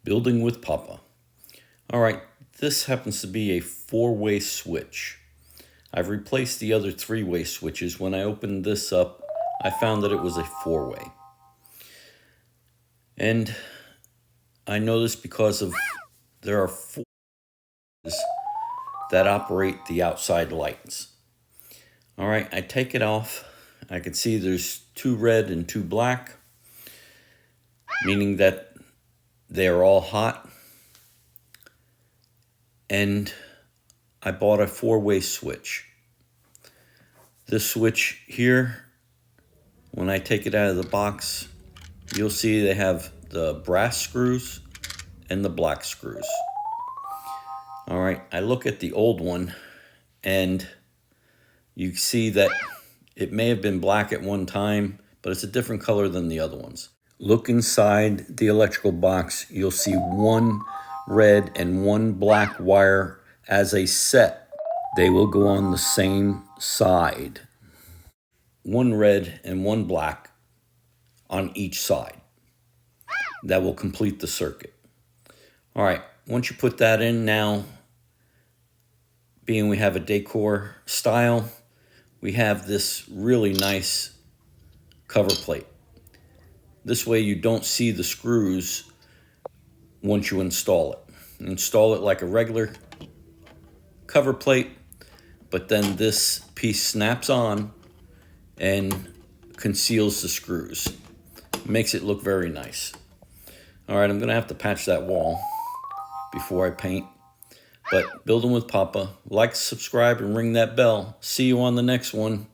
Building with Papa. All right, this happens to be a four-way switch. I've replaced the other three-way switches. When I opened this up, I found that it was a four-way. And I know this because there are four that operate the outside lights. All right, I take it off. I can see there's two red and two black, meaning that they are all hot. And I bought a four-way switch. This switch here, when I take it out of the box, you'll see they have the brass screws and the black screws. All right, I look at the old one and you see that it may have been black at one time, but it's a different color than the other ones. Look inside the electrical box. You'll see one red and one black wire as a set. They will go on the same side. One red and one black on each side. That will complete the circuit. All right, once you put that in now, being we have a decor style, we have this really nice cover plate. This way you don't see the screws once you install it. Install it like a regular cover plate, but then this piece snaps on and conceals the screws. Makes it look very nice. All right, I'm gonna have to patch that wall before I paint. But building with Papa, like, subscribe, and ring that bell. See you on the next one.